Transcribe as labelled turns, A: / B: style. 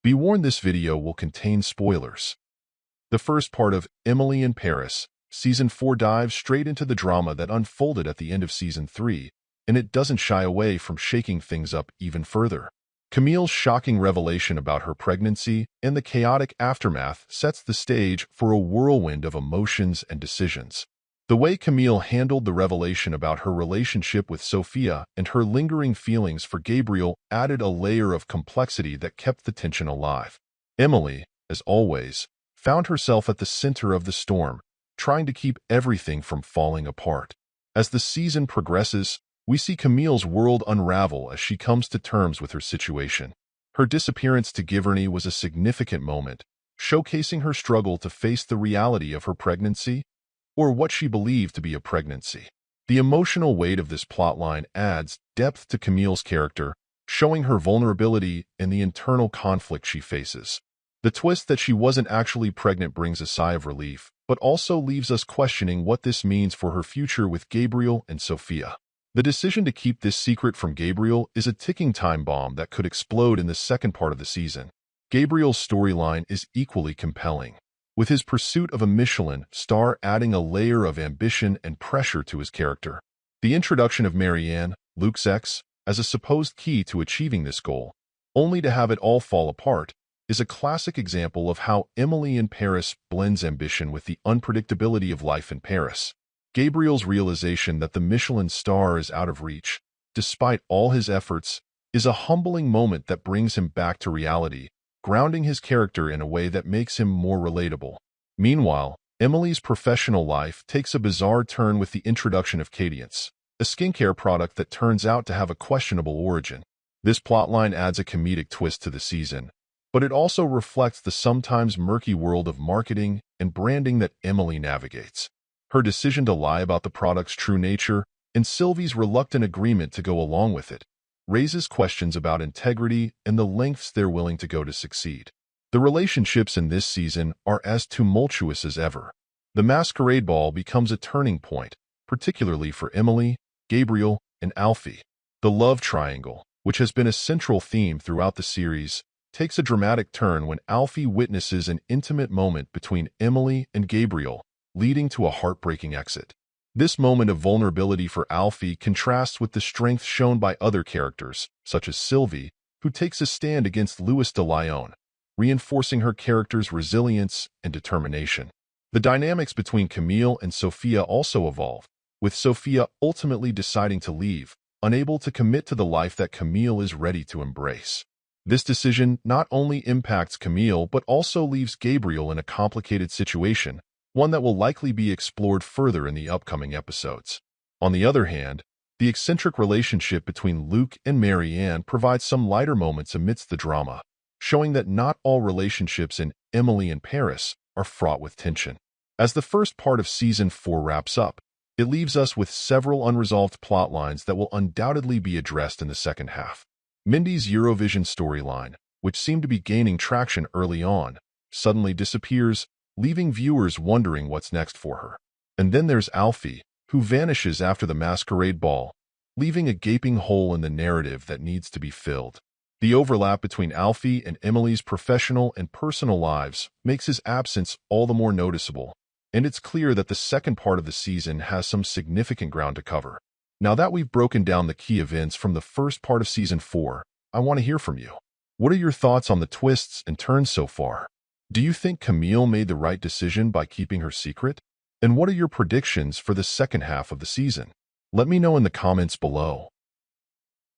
A: Be warned, this video will contain spoilers. The first part of Emily in Paris, Season 4 dives straight into the drama that unfolded at the end of Season 3, and it doesn't shy away from shaking things up even further. Camille's shocking revelation about her pregnancy and the chaotic aftermath sets the stage for a whirlwind of emotions and decisions. The way Camille handled the revelation about her relationship with Sofia and her lingering feelings for Gabriel added a layer of complexity that kept the tension alive. Emily, as always, found herself at the center of the storm, trying to keep everything from falling apart. As the season progresses, we see Camille's world unravel as she comes to terms with her situation. Her disappearance to Giverny was a significant moment, showcasing her struggle to face the reality of her pregnancy, or what she believed to be a pregnancy. The emotional weight of this plotline adds depth to Camille's character, showing her vulnerability and the internal conflict she faces. The twist that she wasn't actually pregnant brings a sigh of relief, but also leaves us questioning what this means for her future with Gabriel and Sofia. The decision to keep this secret from Gabriel is a ticking time bomb that could explode in the second part of the season. Gabriel's storyline is equally compelling, with his pursuit of a Michelin star adding a layer of ambition and pressure to his character. The introduction of Marianne, Luke's ex, as a supposed key to achieving this goal, only to have it all fall apart, is a classic example of how Emily in Paris blends ambition with the unpredictability of life in Paris. Gabriel's realization that the Michelin star is out of reach, despite all his efforts, is a humbling moment that brings him back to reality, grounding his character in a way that makes him more relatable. Meanwhile, Emily's professional life takes a bizarre turn with the introduction of Cadience, a skincare product that turns out to have a questionable origin. This plotline adds a comedic twist to the season, but it also reflects the sometimes murky world of marketing and branding that Emily navigates. Her decision to lie about the product's true nature and Sylvie's reluctant agreement to go along with it raises questions about integrity and the lengths they're willing to go to succeed. The relationships in this season are as tumultuous as ever. The masquerade ball becomes a turning point, particularly for Emily, Gabriel, and Alfie. The love triangle, which has been a central theme throughout the series, takes a dramatic turn when Alfie witnesses an intimate moment between Emily and Gabriel, leading to a heartbreaking exit. This moment of vulnerability for Alfie contrasts with the strength shown by other characters, such as Sylvie, who takes a stand against Louis de Lyon, reinforcing her character's resilience and determination. The dynamics between Camille and Sofia also evolve, with Sofia ultimately deciding to leave, unable to commit to the life that Camille is ready to embrace. This decision not only impacts Camille but also leaves Gabriel in a complicated situation, one that will likely be explored further in the upcoming episodes. On the other hand, the eccentric relationship between Luke and Marianne provides some lighter moments amidst the drama, showing that not all relationships in Emily in Paris are fraught with tension. As the first part of Season 4 wraps up, it leaves us with several unresolved plot lines that will undoubtedly be addressed in the second half. Mindy's Eurovision storyline, which seemed to be gaining traction early on, suddenly disappears, leaving viewers wondering what's next for her. And then there's Alfie, who vanishes after the masquerade ball, leaving a gaping hole in the narrative that needs to be filled. The overlap between Alfie and Emily's professional and personal lives makes his absence all the more noticeable, and it's clear that the second part of the season has some significant ground to cover. Now that we've broken down the key events from the first part of Season 4, I want to hear from you. What are your thoughts on the twists and turns so far? Do you think Camille made the right decision by keeping her secret? And what are your predictions for the second half of the season? Let me know in the comments below.